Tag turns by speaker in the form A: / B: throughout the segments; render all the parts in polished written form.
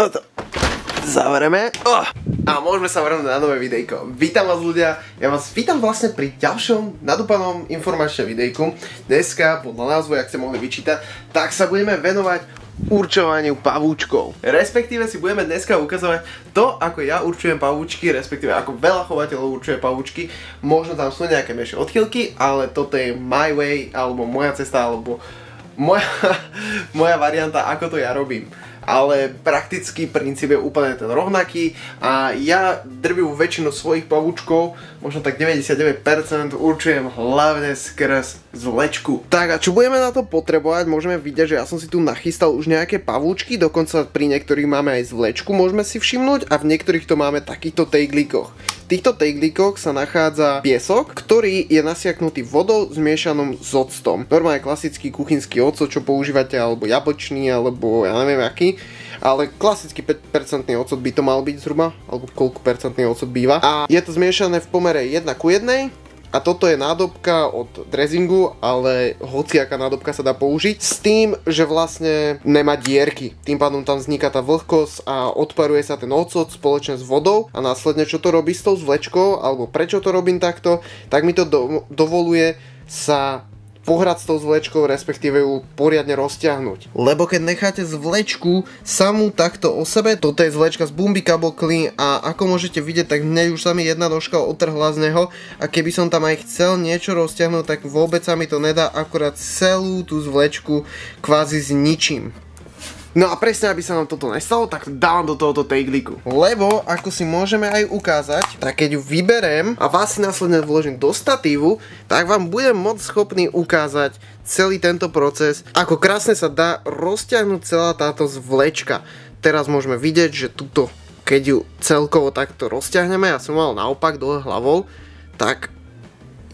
A: to zavrieme. A môžeme sa vrhnúť na nové videjko. Vítam vás ľudia, ja vás vítam vlastne pri ďalšom nadúpanom informačnom videjku. Dneska, podľa názvu, jak ste mohli vyčítať, tak sa budeme venovať určovaniu pavúčkov. Respektíve si budeme dneska ukazovať to, ako ja určujem pavúčky, respektíve ako veľa chovateľov určuje pavúčky. Možno tam sú nejaké menšie odchýlky, ale toto je my way, alebo moja cesta, alebo moja varianta, ako to ja robím. Ale prakticky princíp je úplne ten rovnaký a ja drvivú väčšinu svojich pavúčkov, možno tak 99%, určujem hlavne skrz zvlečku. Tak a čo budeme na to potrebovať? Môžeme vidieť, že ja som si tu nachystal už nejaké pavúčky, dokonca pri niektorých máme aj zvlečku, môžeme si všimnúť, a v niektorých to máme takýchto tejglíkoch. V týchto tejglíkoch sa nachádza piesok, ktorý je nasiaknutý vodou zmiešanom s octom. Normálne klasický kuchynský ocot, čo používate, alebo jablčný, alebo ja neviem aký. Ale klasický 5% ocot by to mal byť zhruba, alebo koľko percentný ocot býva. A je to zmiešané v pomere 1:1. A toto je nádobka od dressingu, ale hociaká nádobka sa dá použiť s tým, že vlastne nemá dierky. Tým pádom tam vzniká tá vlhkosť a odparuje sa ten ocot spoločne s vodou a následne čo to robí s tou zvlečkou, alebo prečo to robím takto, tak mi to dovoluje sa pohrať s tou zvlečkou, respektíve ju poriadne rozťahnuť. Lebo keď necháte zvlečku samú takto o sebe, toto je zvlečka z Bumby kabokly a ako môžete vidieť, tak mne už sa mi jedna nožka otrhla z neho a keby som tam aj chcel niečo rozťahnuť, tak vôbec sa mi to nedá, akorát celú tú zvlečku kvázi zničím. No a presne, aby sa nám toto nestalo, tak dávam do tohoto tejglíku. Lebo, ako si môžeme aj ukázať, tak keď ju vyberiem a vás si následne vložím do statívu, tak vám budem moc schopný ukázať celý tento proces, ako krásne sa dá rozťahnuť celá táto zvlečka. Teraz môžeme vidieť, že tuto, keď ju celkovo takto rozťahneme, ja som mal naopak dole hlavou, tak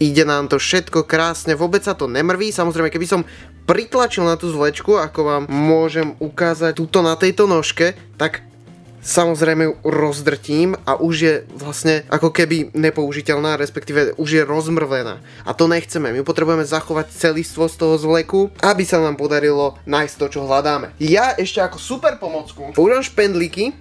A: ide nám to všetko krásne, vôbec sa to nemrví. Samozrejme, keby som pritlačil na tú zvlečku, ako vám môžem ukázať tuto na tejto nožke, tak samozrejme ju rozdrtím a už je vlastne ako keby nepoužiteľná, respektíve už je rozmrvená. A to nechceme, my potrebujeme zachovať celistvo z toho zvleku, aby sa nám podarilo nájsť to, čo hľadáme. Ja ešte ako super pomocku používam špendlíky,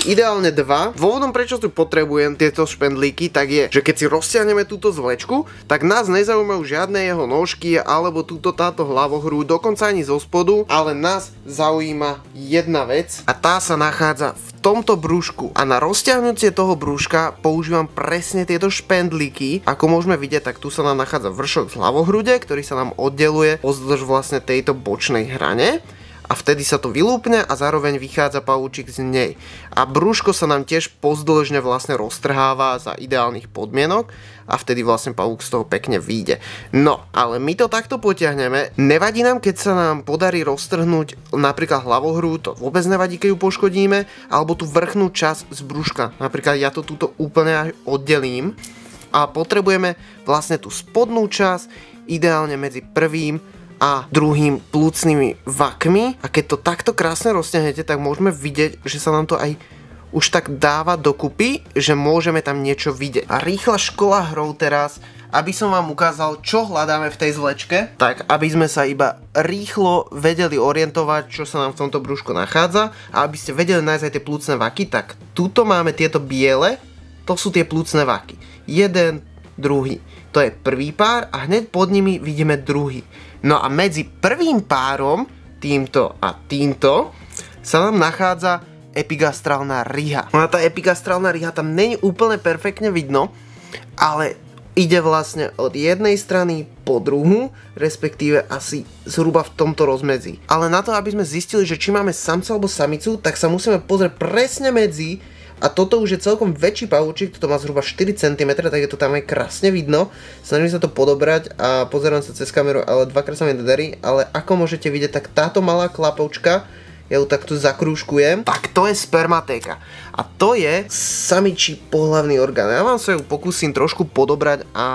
A: ideálne 2. Dôvodom, prečo tu potrebujem tieto špendlíky, tak je, že keď si rozťahneme túto zvlečku, tak nás nezaujímajú žiadne jeho nožky alebo táto hlavohrú, dokonca ani zo spodu, ale nás zaujíma jedna vec a tá sa nachádza v tomto brúšku. A na rozťahnutie toho brúška používam presne tieto špendlíky. Ako môžeme vidieť, tak tu sa nám nachádza vršok z hlavohrude, ktorý sa nám oddeluje pozdĺž vlastne tejto bočnej hrane. A vtedy sa to vylúpne a zároveň vychádza pavúčik z nej. A brúško sa nám tiež pozdĺžne vlastne roztrháva za ideálnych podmienok a vtedy vlastne pavúk z toho pekne vyjde. No, ale my to takto potiahneme. Nevadí nám, keď sa nám podarí roztrhnúť napríklad hlavohrú, to vôbec nevadí, keď ju poškodíme, alebo tú vrchnú časť z brúška. Napríklad ja to túto úplne až oddelím a potrebujeme vlastne tú spodnú časť, ideálne medzi prvým a druhým plúcnymi vakmi, a keď to takto krásne rozťahnete, tak môžeme vidieť, že sa nám to aj už tak dáva dokupy, že môžeme tam niečo vidieť. A rýchla škola hrou teraz, aby som vám ukázal, čo hľadáme v tej zvlečke, tak aby sme sa iba rýchlo vedeli orientovať, čo sa nám v tomto brúšku nachádza, a aby ste vedeli nájsť aj tie plúcne vaky, tak tuto máme tieto biele, to sú tie plúcne vaky. Jeden, druhý. To je prvý pár a hneď pod nimi vidíme druhý. No a medzi prvým párom, týmto a týmto, sa nám nachádza epigastrálna riha. No a tá epigastrálna riha tam nie je úplne perfektne vidno, ale ide vlastne od jednej strany po druhú, respektíve asi zhruba v tomto rozmedzi. Ale na to, aby sme zistili, že či máme samca alebo samicu, tak sa musíme pozrieť presne medzi. A toto už je celkom väčší pavúčik, toto má zhruba 4 cm, tak je to tam aj krásne vidno. Snažím sa to podobrať a pozerám sa cez kameru, ale dvakrát sa mi nedarí. Ale ako môžete vidieť, tak táto malá klapovčka, ja ju takto zakrúžkujem, tak to je spermatéka. A to je samičí pohlavný orgán. Ja vám sa ju pokúsim trošku podobrať a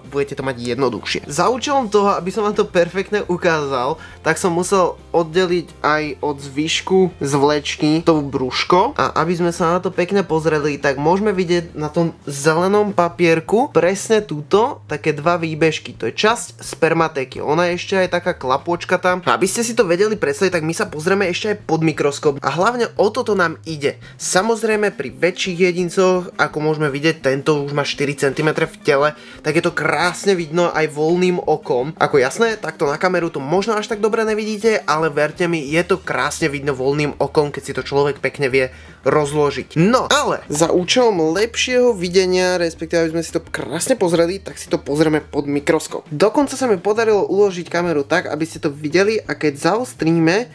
A: budete to mať jednoduchšie. Za účelom toho, aby som vám to perfektne ukázal, tak som musel oddeliť aj od zvyšku zvlečky to brúško. A aby sme sa na to pekne pozreli, tak môžeme vidieť na tom zelenom papierku presne túto také dva výbežky. To je časť spermatéky. Ona je ešte aj taká klapočka tam. A aby ste si to vedeli predstaviť, tak my sa pozrieme ešte aj pod mikroskop a hlavne o toto nám ide. Samozrejme pri väčších jedincoch, ako môžeme vidieť, tento už má 4 cm v tele, tak je to krásne vidno aj voľným okom. Ako jasné, takto na kameru to možno až tak dobre nevidíte, ale verte mi, je to krásne vidno voľným okom, keď si to človek pekne vie rozložiť. No, ale za účelom lepšieho videnia, respektíve aby sme si to krásne pozreli, tak si to pozrieme pod mikroskop. Dokonca sa mi podarilo uložiť kameru tak, aby ste to videli, a keď zaostríme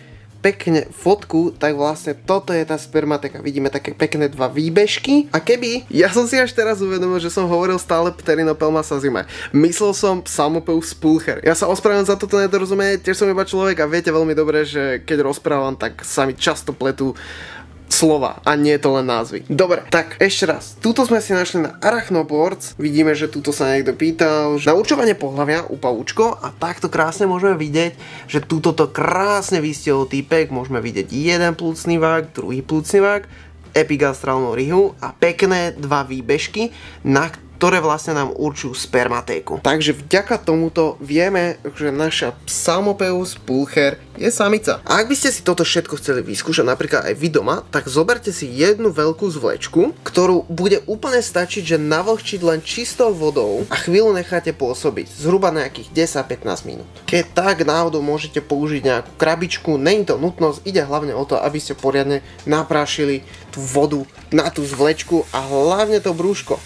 A: pekne fotku, tak vlastne toto je tá spermateka. Vidíme také pekné dva výbežky. A keby, ja som si až teraz uvedomil, že som hovoril stále Pterinopelma sazima. Myslel som Psalmopeus pulcher. Ja sa ospravedlňujem za toto nedorozumie, tiež som iba človek a viete veľmi dobre, že keď rozprávam, tak sa mi často pletú slova a nie je to len názvy. Dobre, tak ešte raz. Tuto sme si našli na Arachnoboards. Vidíme, že tuto sa niekto pýtal na určovanie pohlavia u pavúčko a takto krásne môžeme vidieť, že tuto to krásne vystihol týpek. Môžeme vidieť jeden plúcny vák, druhý plúcny vák, epigastrálnu rihu a pekné dva výbežky, na ktoré vlastne nám určujú spermatéku. Takže vďaka tomuto vieme, že naša Psalmopeus pulcher je samica. A ak by ste si toto všetko chceli vyskúšať napríklad aj vy doma, tak zoberte si jednu veľkú zvlečku, ktorú bude úplne stačiť, že navlhčiť len čistou vodou a chvíľu necháte pôsobiť, zhruba nejakých 10-15 minút. Keď tak náhodou môžete použiť nejakú krabičku, není to nutnosť, ide hlavne o to, aby ste poriadne naprášili tú vodu na tú zvlečku a hlavne to brúško.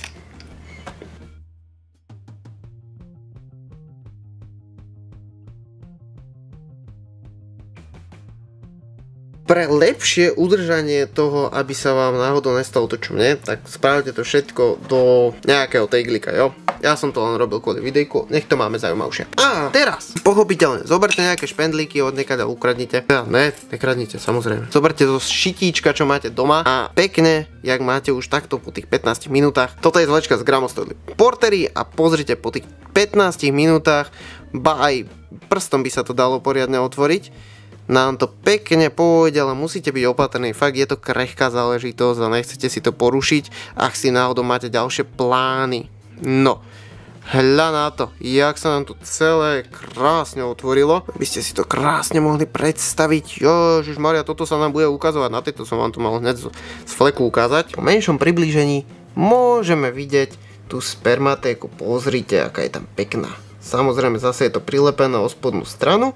A: Pre lepšie udržanie toho, aby sa vám náhodou nestalo to čo mne, tak spravte to všetko do nejakého tejglika, jo? Ja som to len robil kvôli videjku, nech to máme zaujímavšie. A teraz, pochopiteľne, zoberte nejaké špendlíky od niekaď a ukradnite. Nekradnite, samozrejme. Zoberte zo šitíčka, čo máte doma a pekne, jak máte už takto po tých 15 minútach. Toto je zvlečka z Gramostoli Portery a pozrite po tých 15 minútach, ba aj prstom by sa to dalo poriadne otvoriť. Nám to pekne pôjde, ale musíte byť opatrní, fakt je to krehká záležitosť a nechcete si to porušiť, ak si náhodou máte ďalšie plány. No, hľa na to, jak sa nám tu celé krásne otvorilo, aby ste si to krásne mohli predstaviť. Ježišmaria, toto sa nám bude ukazovať, na tejto som vám to mal hneď z fleku ukázať. Po menšom priblížení môžeme vidieť tú spermatéku, pozrite, aká je tam pekná. Samozrejme, zase je to prilepené o spodnú stranu,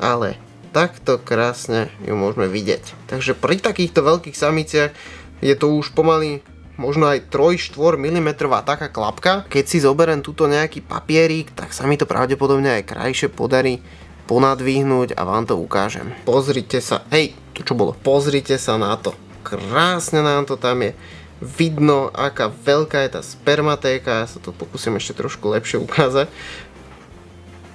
A: ale takto krásne ju môžeme vidieť. Takže pri takýchto veľkých samiciach je to už pomaly možno aj 3-4 mm taká klapka. Keď si zoberiem túto nejaký papierík, tak sa mi to pravdepodobne aj krajšie podarí ponadvihnúť a vám to ukážem. Pozrite sa, to čo bolo? Pozrite sa na to. Krásne nám to tam je vidno, aká veľká je tá spermatéka. Ja sa to pokúsim ešte trošku lepšie ukázať.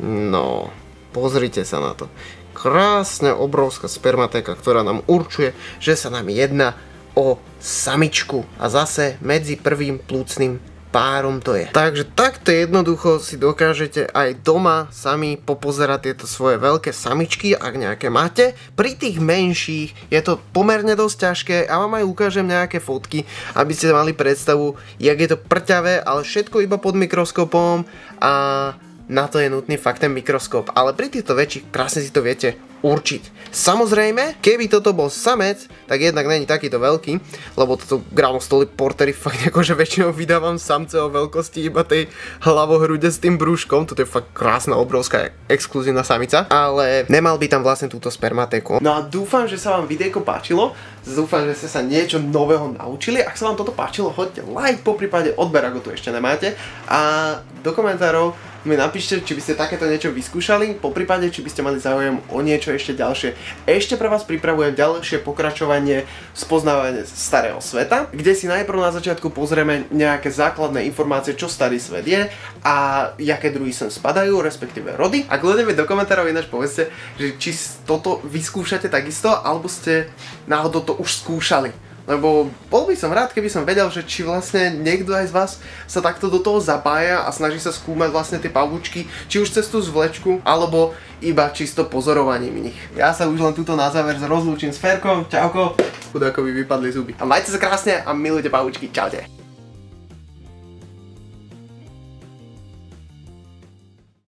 A: No, pozrite sa na to. Krásne obrovská spermatéka, ktorá nám určuje, že sa nám jedná o samičku a zase medzi prvým plúcnym párom to je. Takže takto jednoducho si dokážete aj doma sami popozerať tieto svoje veľké samičky, ak nejaké máte. Pri tých menších je to pomerne dosť ťažké a vám aj ukážem nejaké fotky, aby ste mali predstavu, jak je to prťavé, ale všetko iba pod mikroskopom a na to je nutný fakt ten mikroskop, ale pri týchto väčších krásne si to viete určiť. Samozrejme, keby toto bol samec, tak jednak není takýto veľký, lebo toto Gramostoli Portery fakt akože väčšinou vydávam samce o veľkosti iba tej hlavohrude s tým brúškom, toto je fakt krásna, obrovská, exkluzívna samica, ale nemal by tam vlastne túto spermatéku. No a dúfam, že sa vám videjko páčilo, dúfam, že ste sa niečo nového naučili, ak sa vám toto páčilo, hoďte like, poprípade odber, ako tu ešte nemáte, a do komentárov mi napíšte, či by ste takéto niečo vyskúšali, poprípade, či by ste mali záujem o niečo ešte ďalšie. Ešte pre vás pripravujem ďalšie pokračovanie spoznávania starého sveta, kde si najprv na začiatku pozrieme nejaké základné informácie, čo starý svet je a jaké druhy sem spadajú, respektíve rody. A kľudne mi do komentárov ináč povedzte, že či toto vyskúšate takisto, alebo ste náhodou to už skúšali. Lebo bol by som rád, keby som vedel, že či vlastne niekto aj z vás sa takto do toho zapája a snaží sa skúmať vlastne tie pavúčky, či už cez tú zvlečku, alebo iba čisto pozorovaním nich. Ja sa už len tuto na záver rozlúčim s Ferkom, čauko, chudákovi vypadli zuby. A majte sa krásne a milujte pavúčky, čaute.